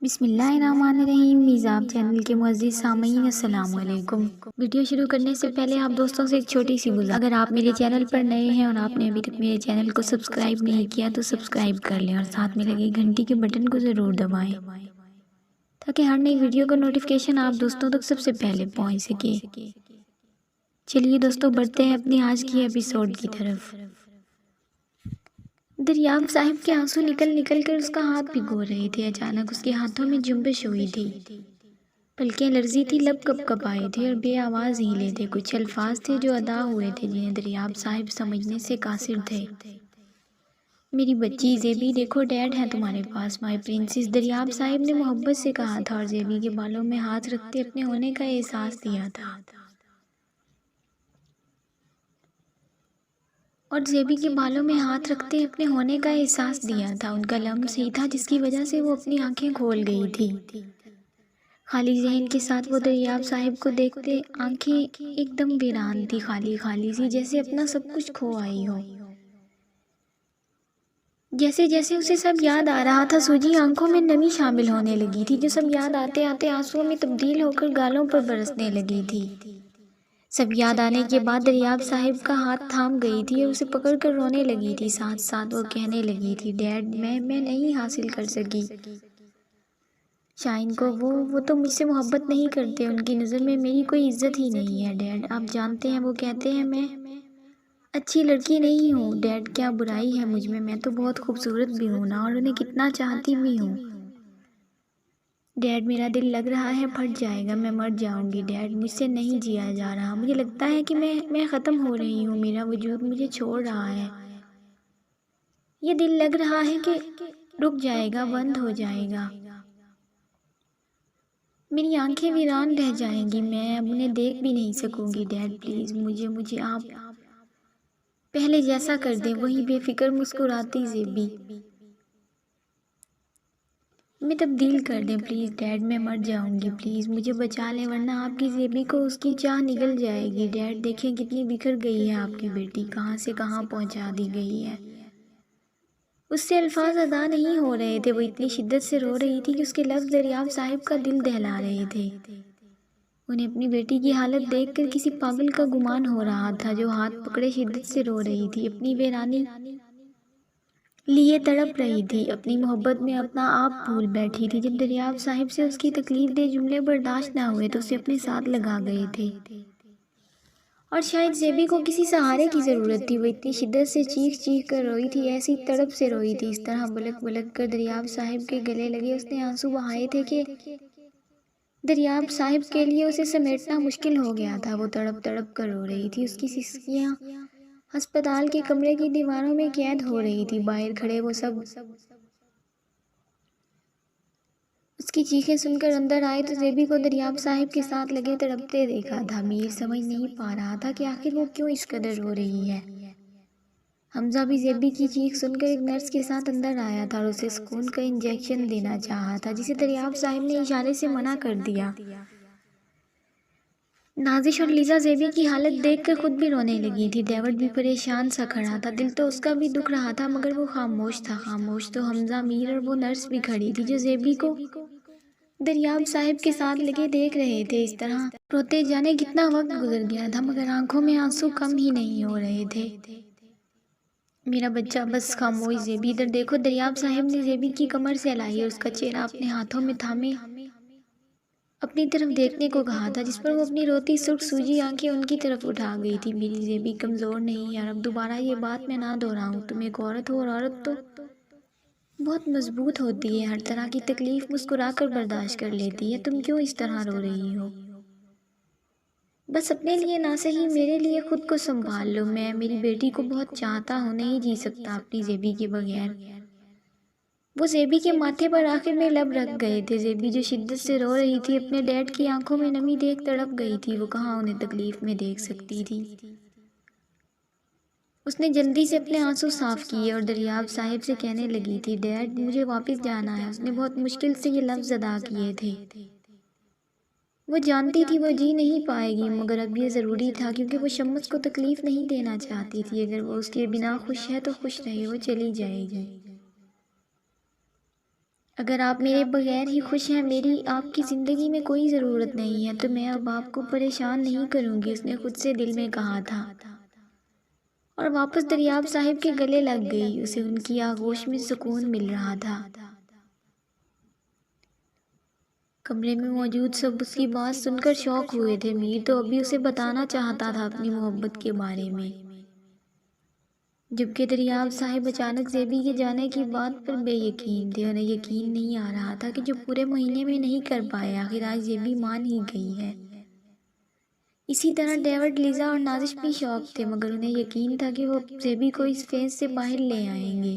بسم اللہ الرحمن الرحیم۔ میزاب چینل کے معزز سامعین السلام علیکم۔ ویڈیو شروع کرنے سے پہلے آپ دوستوں سے ایک چھوٹی سی گزارش، اگر آپ میرے چینل پر نئے ہیں اور آپ نے ابھی تک میرے چینل کو سبسکرائب نہیں کیا تو سبسکرائب کر لیں اور ساتھ میں لگے گھنٹی کے بٹن کو ضرور دبائیں تاکہ ہر نئی ویڈیو کا نوٹیفیکیشن آپ دوستوں تک سب سے پہلے پہنچ سکے۔ چلیے دوستوں، بڑھتے ہیں اپنی آج کی ایپیسوڈ کی طرف۔ دریاب صاحب کے آنسو نکل نکل کر اس کا ہاتھ بھگو رہے تھے۔ اچانک اس کے ہاتھوں میں جنبش ہوئی تھی، پلکیں لرزی تھی، لب کپ کپ آئے تھے اور بے آواز ہیلے تھے۔ کچھ الفاظ تھے جو ادا ہوئے تھے جنہیں دریاب صاحب سمجھنے سے قاصر تھے۔ میری بچی زیبی، دیکھو ڈیڈ ہے تمہارے پاس، مائی پرنسس، دریاب صاحب نے محبت سے کہا تھا اور زیبی کے بالوں میں ہاتھ رکھتے اپنے ہونے کا احساس دیا تھا۔ ان کا لمس ہی تھا جس کی وجہ سے وہ اپنی آنکھیں کھول گئی تھی۔ خالی ذہن کے ساتھ وہ دریاب صاحب کو دیکھتے، آنکھیں ایک دم ویران تھی، خالی خالی سی، جیسے اپنا سب کچھ کھو آئی ہو۔ جیسے جیسے اسے سب یاد آ رہا تھا، سوجی آنکھوں میں نمی شامل ہونے لگی تھی جو سب یاد آتے آتے آنسوؤں میں تبدیل ہو کر گالوں پر برسنے لگی تھی۔ سب یاد آنے کے بعد دریاب صاحب کا ہاتھ تھام گئی تھی اور اسے پکڑ کر رونے لگی تھی۔ ساتھ ساتھ وہ کہنے لگی تھی، ڈیڈ میں نہیں حاصل کر سکی شائن کو، وہ تو مجھ سے محبت نہیں کرتے، ان کی نظر میں میری کوئی عزت ہی نہیں ہے ڈیڈ۔ آپ جانتے ہیں وہ کہتے ہیں میں اچھی لڑکی نہیں ہوں ڈیڈ، کیا برائی ہے مجھ میں تو بہت خوبصورت بھی ہوں نا، اور انہیں کتنا چاہتی بھی ہوں ڈیڈ۔ میرا دل لگ رہا ہے پھٹ جائے گا، میں مر جاؤں گی ڈیڈ، مجھ سے نہیں جیا جا رہا، مجھے لگتا ہے کہ میں ختم ہو رہی ہوں، میرا وجود مجھے چھوڑ رہا ہے، یہ دل لگ رہا ہے کہ رک جائے گا، بند ہو جائے گا، میری آنکھیں ویران رہ جائیں گی، میں اب انہیں دیکھ بھی نہیں سکوں گی ڈیڈ، پلیز مجھے آپ پہلے جیسا کر دیں۔ وہی بے فکر مسکراتی زیبی، میں تبدیل کر دیں پلیز ڈیڈ، میں مر جاؤں گی، پلیز مجھے بچا لیں ورنہ آپ کی زیبی کو اس کی چاہ نگل جائے گی ڈیڈ۔ دیکھیں کتنی بکھر گئی ہے آپ کی بیٹی، کہاں سے کہاں پہنچا دی گئی ہے۔ اس سے الفاظ ادا نہیں ہو رہے تھے، وہ اتنی شدت سے رو رہی تھی کہ اس کے لفظ دریاب صاحب کا دل دہلا رہے تھے۔ انہیں اپنی بیٹی کی حالت دیکھ کر کسی پاگل کا گمان ہو رہا تھا جو ہاتھ پکڑے شدت سے رو رہی تھی، اپنی ویرانی لیے تڑپ رہی تھی، اپنی محبت میں اپنا آپ بھول بیٹھی تھی۔ جب دریاب صاحب سے اس کی تکلیف دہ جملے برداشت نہ ہوئے تو اسے اپنے ساتھ لگا گئے تھے، اور شاید زیبی کو کسی سہارے کی ضرورت تھی۔ وہ اتنی شدت سے چیخ چیخ کر روئی تھی، ایسی تڑپ سے روئی تھی، اس طرح بلک بلک کر دریاب صاحب کے گلے لگے۔ اس نے آنسو بہائے تھے کہ دریاب صاحب کے لیے اسے سمیٹنا مشکل ہو گیا تھا۔ وہ تڑپ تڑپ کر رو رہی تھی، اس کی سسکیاں ہسپتال کے کمرے کی دیواروں میں قید ہو رہی تھی۔ باہر کھڑے وہ سب اس کی چیخیں سن کر اندر آئے تو زیبی کو دریاب صاحب کے ساتھ لگے تڑپتے دیکھا تھا۔ میر سمجھ نہیں پا رہا تھا کہ آخر وہ کیوں اس قدر رو رہی ہے۔ حمزہ بھی زیبی کی چیخ سن کر ایک نرس کے ساتھ اندر آیا تھا اور اسے سکون کا انجیکشن دینا چاہا تھا، جسے دریاب صاحب نے اشارے سے منع کر دیا۔ نازش اور لیزا زیبی کی حالت دیکھ کر خود بھی رونے لگی تھی۔ ڈیوڈ بھی پریشان سا کھڑا تھا، دل تو اس کا بھی دکھ رہا تھا مگر وہ خاموش تھا۔ خاموش تو حمزہ، میر اور وہ نرس بھی کھڑی تھی جو زیبی کو دریاب صاحب کے ساتھ لگے دیکھ رہے تھے۔ اس طرح روتے جانے کتنا وقت گزر گیا تھا مگر آنکھوں میں آنسو کم ہی نہیں ہو رہے تھے۔ میرا بچہ بس خاموش زیبی، ادھر دیکھو۔ دریاب صاحب نے زیبی کی کمر سہلائی اور اس کا چہرہ اپنے ہاتھوں میں تھامے اپنی طرف دیکھنے کو کہا تھا، جس پر وہ اپنی روتی سرخ سوجی آنکھیں ان کی طرف اٹھا گئی تھی۔ میری زیبی کمزور نہیں یار، اب دوبارہ یہ بات میں نہ دہراؤں، تم ایک عورت ہو اور عورت تو بہت مضبوط ہوتی ہے، ہر طرح کی تکلیف مسکرا کر برداشت کر لیتی ہے، تم کیوں اس طرح رو رہی ہو؟ بس اپنے لیے نہ سہی میرے لیے خود کو سنبھال لو، میں میری بیٹی کو بہت چاہتا ہوں، نہیں جی سکتا اپنی زیبی کے بغیر۔ وہ زیبی کے ماتھے پر آخر میں لب رکھ گئے تھے۔ زیبی جو شدت سے رو رہی تھی، اپنے ڈیڈ کی آنکھوں میں نمی دیکھ تڑپ گئی تھی، وہ کہاں انہیں تکلیف میں دیکھ سکتی تھی۔ اس نے جلدی سے اپنے آنسو صاف کیے اور دریاب صاحب سے کہنے لگی تھی، ڈیڈ مجھے واپس جانا ہے۔ اس نے بہت مشکل سے یہ لفظ ادا کیے تھے، وہ جانتی تھی وہ جی نہیں پائے گی مگر اب یہ ضروری تھا کیونکہ وہ شمس کو تکلیف نہیں دینا چاہتی تھی۔ اگر وہ اس کے بنا خوش ہے تو خوش رہے، وہ چلی جائے گی۔ اگر آپ میرے بغیر ہی خوش ہیں، میری آپ کی زندگی میں کوئی ضرورت نہیں ہے، تو میں اب آپ کو پریشان نہیں کروں گی، اس نے خود سے دل میں کہا تھا، اور واپس دریاب صاحب کے گلے لگ گئی۔ اسے ان کی آغوش میں سکون مل رہا تھا۔ کمرے میں موجود سب اس کی بات سن کر شوق ہوئے تھے۔ میر تو ابھی اسے بتانا چاہتا تھا اپنی محبت کے بارے میں، جبکہ دریاب صاحب اچانک زیبی کے جانے کی بات پر بے یقین تھے۔ انہیں یقین نہیں آ رہا تھا کہ جو پورے مہینے میں نہیں کر پائے، آخر آج زیبی مان ہی گئی ہے۔ اسی طرح ڈیوڈ، لیزا اور نازش بھی شوق تھے، مگر انہیں یقین تھا کہ وہ زیبی کو اس فیز سے باہر لے آئیں گے۔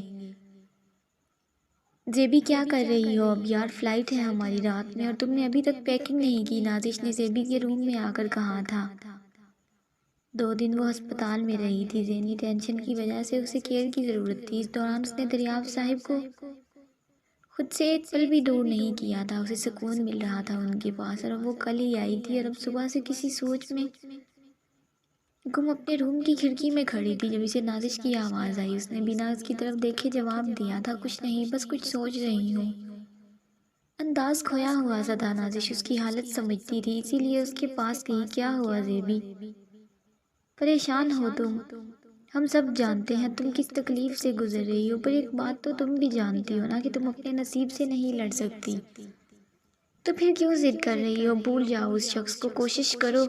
زیبی کیا کر رہی ہو اب یار؟ فلائٹ ہے ہماری رات میں اور تم نے ابھی تک پیکنگ نہیں کی، نازش نے زیبی کے روم میں آ کر کہا تھا۔ 2 دن وہ ہسپتال میں رہی تھی، ذہنی ٹینشن کی وجہ سے اسے کیئر کی ضرورت تھی۔ اس دوران اس نے دریاب صاحب کو خود سے ایک پل بھی دور نہیں کیا تھا۔ اسے سکون مل رہا تھا ان کے پاس، اور اب وہ کل ہی آئی تھی، اور اب صبح سے کسی سوچ میں گم اپنے روم کی کھڑکی میں کھڑی تھی جب اسے نازش کی آواز آئی۔ اس نے بنا اس کی طرف دیکھے جواب دیا تھا، کچھ نہیں، بس کچھ سوچ رہی ہوں۔ انداز کھویا ہوا سا تھا۔ نازش اس کی حالت سمجھتی تھی، اسی لیے اس کے پاس گئی۔ کیا ہوا زیبی؟ پریشان ہو تم؟ ہم سب جانتے ہیں تم کس تکلیف سے گزر رہی ہو، پر ایک بات تو تم بھی جانتی ہو نا کہ تم اپنے نصیب سے نہیں لڑ سکتی، تو پھر کیوں ضد کر رہی ہو؟ بھول جاؤ اس شخص کو، کوشش کرو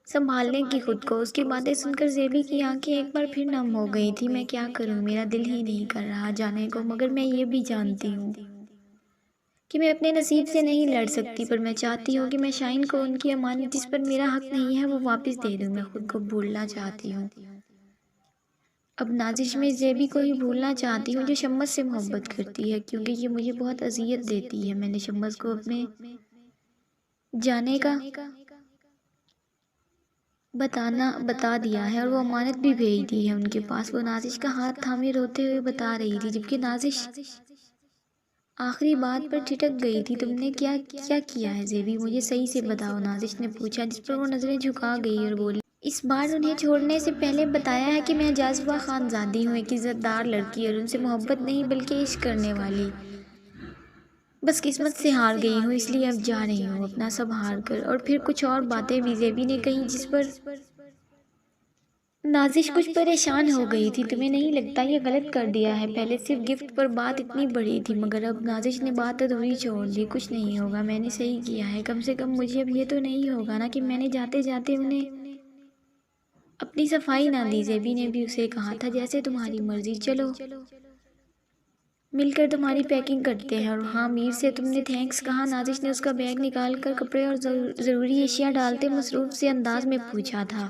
سنبھالنے کی خود کو۔ اس کی باتیں سن کر زیبی کی آنکھیں ایک بار پھر نم ہو گئی تھی۔ میں کیا کروں، میرا دل ہی نہیں کر رہا جانے کو، مگر میں یہ بھی جانتی ہوں کہ میں اپنے نصیب سے نہیں لڑ سکتی، پر میں چاہتی ہوں کہ میں شاہین کو ان کی امانت جس پر میرا حق نہیں ہے وہ واپس دے دوں۔ میں خود کو بھولنا چاہتی ہوں، اب نازش میں زیبی کو ہی بھولنا چاہتی ہوں جو شمس سے محبت کرتی ہے، کیونکہ یہ مجھے بہت اذیت دیتی ہے۔ میں نے شمس کو اپنے جانے کا بتا دیا ہے، اور وہ امانت بھی بھیج دی ہے ان کے پاس۔ وہ نازش کا ہاتھ تھامے روتے ہوئے بتا رہی تھی، جبکہ نازش آخری بات پر ٹھٹک گئی تھی۔ تم نے کیا کیا ہے زیبی؟ مجھے صحیح سے بتاؤ، نازش نے پوچھا، جس پر وہ نظریں جھکا گئی اور بولی، اس بار انہیں چھوڑنے سے پہلے بتایا ہے کہ میں جاذبہ خانزادی ہوں، ایک عزت دار لڑکی، اور ان سے محبت نہیں بلکہ عشق کرنے والی۔ بس قسمت سے ہار گئی ہوں، اس لیے اب جا رہی ہوں اپنا سب ہار کر۔ اور پھر کچھ اور باتیں بھی زیبی نے کہیں جس پر نازش کچھ پریشان ہو گئی تھی۔ تمہیں نہیں لگتا یہ غلط کر دیا ہے؟ پہلے صرف گفٹ پر بات اتنی بڑی تھی، مگر اب نازش نے بات ادھوری چھوڑ دی۔ کچھ نہیں ہوگا، میں نے صحیح کیا ہے، کم سے کم مجھے اب یہ تو نہیں ہوگا نا کہ میں نے جاتے جاتے انہیں اپنی صفائی نہ دی۔ زیبی نے بھی اسے کہا تھا، جیسے تمہاری مرضی، چلو مل کر تمہاری پیکنگ کرتے ہیں۔ اور ہاں، میر سے تم نے تھینکس کہا؟ نازش نے اس کا بیگ نکال کر کپڑے اور ضروری اشیاء ڈالتے مصروف سے انداز میں پوچھا تھا۔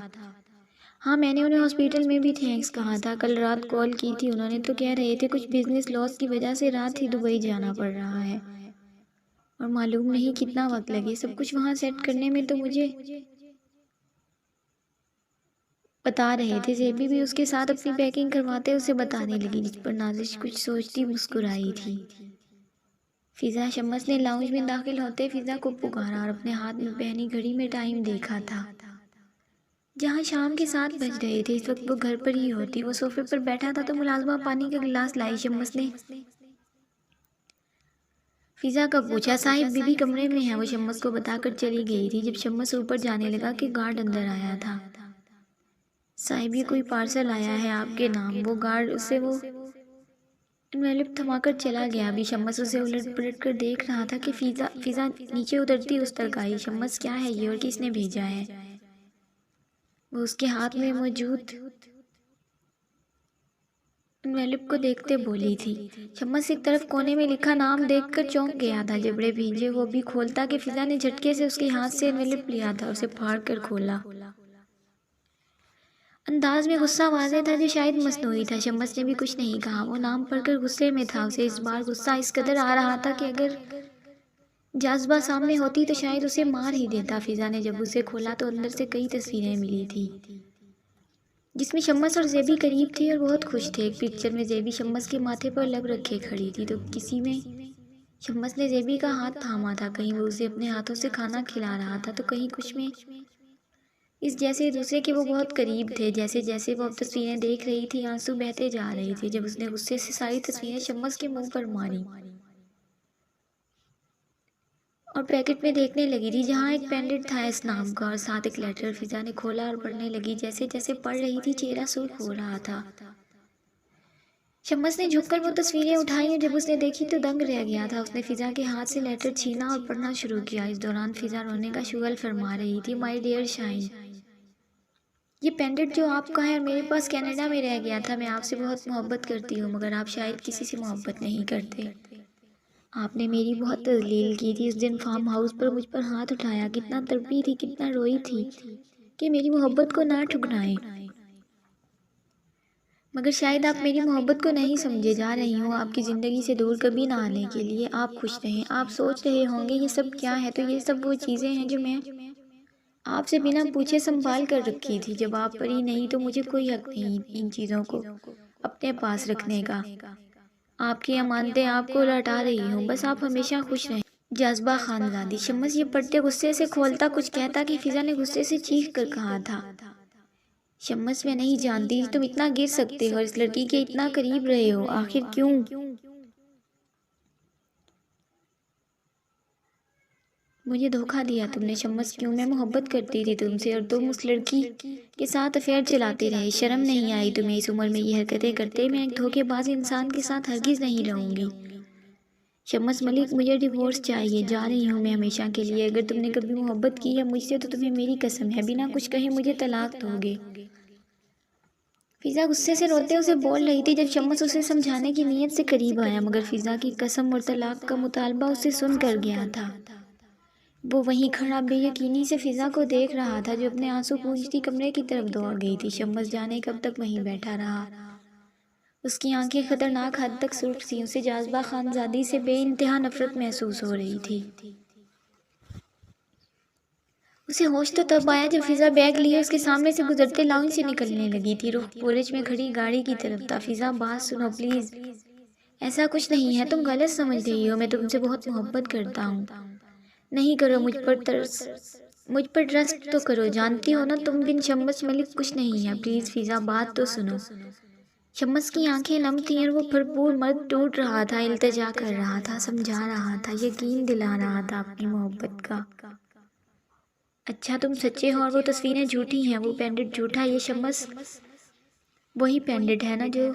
ہاں، میں نے انہیں ہاسپٹل میں بھی تھینکس کہا تھا، کل رات کال کی تھی انہوں نے، تو کہہ رہے تھے کچھ بزنس لاس کی وجہ سے رات ہی دبئی جانا پڑ رہا ہے، اور معلوم نہیں کتنا وقت لگے سب کچھ وہاں سیٹ کرنے میں، تو مجھے بتا رہے تھے۔ زیبی بھی اس کے ساتھ اپنی پیکنگ کرواتے اسے بتانے لگی، جس پر نازش کچھ سوچتی مسکرائی تھی۔ فضا، شمس نے لاؤنج میں داخل ہوتے فضا کو پکارا اور اپنے ہاتھ میں پہنی گھڑی میں ٹائم دیکھا تھا، جہاں شام کے 7 بج رہے تھے۔ اس وقت وہ گھر پر ہی ہوتی۔ وہ صوفے پر بیٹھا تھا تو ملازمہ پانی کا گلاس لائی۔ شمس نے فضا کا پوچھا، صاحب بی بی کمرے میں ہیں، وہ شمس کو بتا کر چلی گئی تھی۔ جب شمس اوپر جانے لگا کہ گارڈ اندر آیا تھا۔ صاحب، یہ کوئی پارسل آیا ہے آپ کے نام۔ وہ گارڈ اسے وہ انویلپ تھما کر چلا گیا۔ ابھی شمس اسے الٹ پلٹ کر دیکھ رہا تھا کہ فضا نیچے اترتی اس تک آئی۔ شمس، کیا ہے یہ اور کس نے بھیجا ہے؟ وہ اس کے ہاتھ میں موجود انویلپ کو دیکھتے بولی تھی۔ شمس ایک طرف کونے میں لکھا نام دیکھ کر چونک گیا تھا۔ جبڑے بھیجے وہ بھی کھولتا کہ فضا نے جھٹکے سے اس کے ہاتھ سے انویلپ لیا تھا، اسے پھاڑ کر کھولا۔ انداز میں غصہ واضح تھا جو شاید مصنوعی تھا۔ شمس نے بھی کچھ نہیں کہا، وہ نام پڑھ کر غصے میں تھا۔ اسے اس بار غصہ اس قدر آ رہا تھا کہ اگر جاذبہ سامنے ہوتی تو شاید اسے مار ہی دیتا۔ فضا نے جب اسے کھولا تو اندر سے کئی تصویریں ملی تھی، جس میں شمس اور زیبی قریب تھی اور بہت خوش تھے۔ ایک پکچر میں زیبی شمس کے ماتھے پر لب رکھے کھڑی تھی، تو کسی میں شمس نے زیبی کا ہاتھ تھاما تھا۔ کہیں وہ اسے اپنے ہاتھوں سے کھانا کھلا رہا تھا، تو کہیں کچھ میں اس جیسے دوسرے کے وہ بہت قریب تھے۔ جیسے جیسے وہ اب تصویریں دیکھ رہی تھی، آنسو بہتے جا رہے تھے۔ جب اس نے غصے سے ساری تصویریں شمس کے منہ پر ماری اور پیکٹ میں دیکھنے لگی تھی جہاں ایک پینڈنٹ تھا اس نام کا اور ساتھ ایک لیٹر۔ فضا نے کھولا اور پڑھنے لگی۔ جیسے جیسے پڑھ رہی تھی چہرہ سرخ ہو رہا تھا۔ شمس نے جھک کر وہ تصویریں اٹھائیں اور جب اس نے دیکھی تو دنگ رہ گیا تھا۔ اس نے فضا کے ہاتھ سے لیٹر چھینا اور پڑھنا شروع کیا۔ اس دوران فضا رونے کا شغل فرما رہی تھی۔ مائی ڈیئر شاہین، یہ پینڈنٹ جو آپ کا ہے اور میرے پاس کینیڈا میں رہ گیا تھا، میں آپ سے بہت محبت کرتی ہوں مگر آپ شاید کسی سے محبت نہیں کرتے۔ آپ نے میری بہت تذلیل کی تھی اس دن فارم ہاؤس پر، مجھ پر ہاتھ اٹھایا، کتنا تڑپی تھی، کتنا روئی تھی کہ میری محبت کو نہ ٹھکرائیں۔ مگر شاید آپ میری محبت کو نہیں سمجھے۔ جا رہی ہوں آپ کی زندگی سے دور، کبھی نہ آنے کے لیے۔ آپ خوش رہیں۔ آپ سوچ رہے ہوں گے یہ سب کیا ہے، تو یہ سب وہ چیزیں ہیں جو میں آپ سے بنا پوچھے سنبھال کر رکھی تھی۔ جب آپ پری نہیں تو مجھے کوئی حق نہیں ان چیزوں کو اپنے پاس رکھنے کا۔ آپ کی امانتیں آپ کو لوٹا رہی ہوں، بس آپ ہمیشہ خوش رہیں۔ جاذبہ خانزادی۔ شمس یہ پڑھتے غصے سے کھولتا کچھ کہتا کہ فضا نے غصے سے چیخ کر کہا تھا، شمس میں نہیں جانتی تم اتنا گر سکتے ہو اور اس لڑکی کے اتنا قریب رہے ہو، آخر کیوں؟ مجھے دھوکہ دیا تم نے شمس، کیوں؟ میں محبت کرتی تھی تم سے اور تم اس لڑکی کے ساتھ افیئر چلاتے رہے۔ شرم نہیں آئی تمہیں اس عمر میں یہ حرکتیں کرتے؟ میں ایک دھوکے باز انسان کے ساتھ ہرگز نہیں رہوں گی۔ شمس ملک، مجھے ڈیورس چاہیے، جا رہی ہوں میں ہمیشہ کے لیے۔ اگر تم نے کبھی محبت کی ہے مجھ سے تو تمہیں میری قسم ہے بنا کچھ کہے مجھے طلاق دو گے۔ فضا غصے سے روتے اسے بول رہی تھی جب شمس اسے سمجھانے کی نیت سے قریب آیا، مگر فضا کی قسم اور طلاق کا مطالبہ اسے سن کر گیا تھا۔ وہ وہیں کھڑا بے یقینی سے فضا کو دیکھ رہا تھا جو اپنے آنسو پونچھتی کمرے کی طرف دوڑ گئی تھی۔ شمس جانے کب تک وہیں بیٹھا رہا۔ اس کی آنکھیں خطرناک حد تک سرخ تھیں۔ اسے جاذبہ خانزادی سے بے انتہا نفرت محسوس ہو رہی تھی۔ اسے ہوش تو تب آیا جب فضا بیگ لیے اس کے سامنے سے گزرتے لاؤنج سے نکلنے لگی تھی۔ رخ پورچ میں کھڑی گاڑی کی طرف تھا۔ فضا بات سنو پلیز، ایسا کچھ نہیں ہے، تم غلط سمجھ رہی ہو، میں تم سے بہت محبت کرتا ہوں۔ نہیں کرو مجھ پر ٹرسٹ تو کرو، جانتی ہو نا تم بن شمس ملک کچھ نہیں ہے، پلیز فضا بات تو سنو۔ شمس کی آنکھیں نم تھیں اور وہ بھرپور مرد ٹوٹ رہا تھا، التجا کر رہا تھا، سمجھا رہا تھا، یقین دلا رہا تھا اپنی محبت کا۔ اچھا تم سچے ہو اور وہ تصویریں جھوٹی ہیں، وہ پینڈنٹ جھوٹا، یہ شمس وہی پینڈنٹ ہے نا جو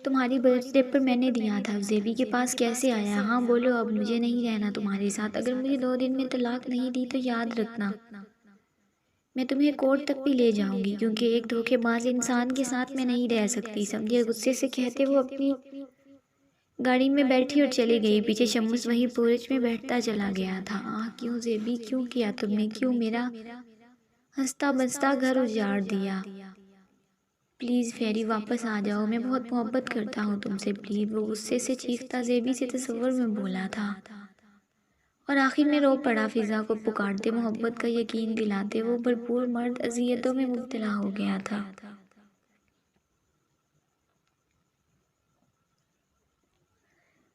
تمہاری برتھ ڈے پر میں نے دیا تھا؟ زیبی کے پاس کیسے آیا؟ ہاں بولو اب، مجھے نہیں رہنا تمہارے ساتھ۔ اگر مجھے 2 دن میں طلاق نہیں دی تو یاد رکھنا میں تمہیں کورٹ تک بھی لے جاؤں گی، کیونکہ ایک دھوکے باز انسان کے ساتھ میں نہیں رہ سکتی، سمجھے؟ غصے سے کہتے وہ اپنی گاڑی میں بیٹھی اور چلی گئی۔ پیچھے شمس وہیں پورچ میں بیٹھتا چلا گیا تھا۔ کیوں زیبی، کیوں کیا تم نے؟ کیوں میرا ہنستا بستا گھر اجاڑ دیا؟ پلیز فیری واپس آ جاؤ، میں بہت محبت کرتا ہوں تم سے، پلیز۔ وہ غصے سے چیختا زیبی سے تصور میں بولا تھا اور آخر میں رو پڑا۔ فضا کو پکارتے، محبت کا یقین دلاتے وہ بھرپور مرد اذیتوں میں مبتلا ہو گیا تھا۔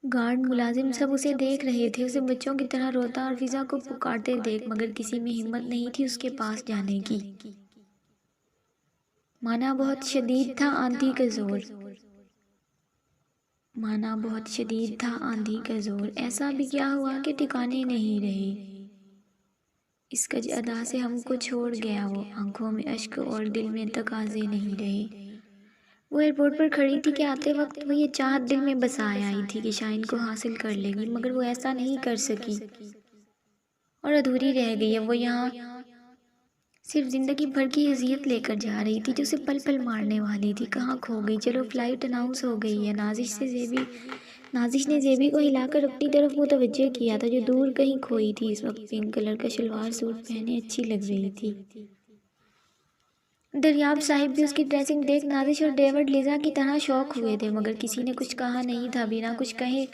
گارڈ، ملازم سب اسے دیکھ رہے تھے، اسے بچوں کی طرح روتا اور فضا کو پکارتے دیکھ، مگر کسی میں ہمت نہیں تھی اس کے پاس جانے کی۔ مانا بہت شدید تھا آندھی کا زور، مانا بہت شدید تھا آندھی کا زور، ایسا بھی کیا ہوا کہ ٹھکانے نہیں رہے، اس کج ادا سے ہم کو چھوڑ گیا وہ، آنکھوں میں اشک اور دل میں تقاضے نہیں رہے۔ وہ ایئرپورٹ پر کھڑی تھی کہ آتے وقت وہ یہ چاہت دل میں بسائے آئی تھی کہ شاہین کو حاصل کر لے گی، مگر وہ ایسا نہیں کر سکی اور ادھوری رہ گئی۔ اب وہ یہاں صرف زندگی بھر کی اذیت لے کر جا رہی تھی جو اسے پل پل مارنے والی تھی۔ کہاں کھو گئی؟ چلو فلائٹ اناؤنس ہو گئی ہے۔ نازش نے زیبی کو ہلا کر اپنی طرف متوجہ کیا تھا جو دور کہیں کھوئی تھی۔ اس وقت پنک کلر کا شلوار سوٹ پہنے اچھی لگ رہی تھی۔ دریاب صاحب بھی اس کی ڈریسنگ دیکھ نازش اور ڈیوڈ لیزا کی طرح شوق ہوئے تھے، مگر کسی نے کچھ کہا نہیں تھا۔ بنا کچھ کہے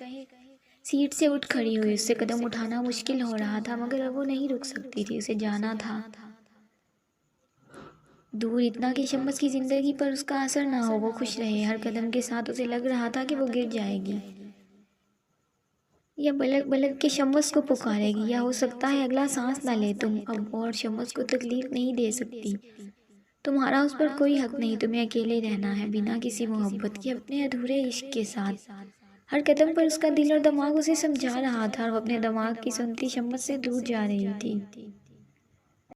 سیٹ سے اٹھ کھڑی ہوئی، اس سے قدم اٹھانا مشکل ہو رہا تھا، مگر اب وہ نہیں رک سکتی تھی، اسے جانا تھا دور، اتنا کہ شمس کی زندگی پر اس کا اثر نہ ہو، وہ خوش رہے۔ ہر قدم کے ساتھ اسے لگ رہا تھا کہ وہ گر جائے گی یا بلک بلک کے شمس کو پکارے گی، یا ہو سکتا ہے اگلا سانس نہ لے تم اب، اور شمس کو تکلیف نہیں دے سکتی، تمہارا اس پر کوئی حق نہیں، تمہیں اکیلے رہنا ہے بنا کسی محبت کے، اپنے ادھورے عشق کے ساتھ۔ ہر قدم پر اس کا دل اور دماغ اسے سمجھا رہا تھا اور وہ اپنے دماغ کی سنتی شمت سے دور جا رہی تھی۔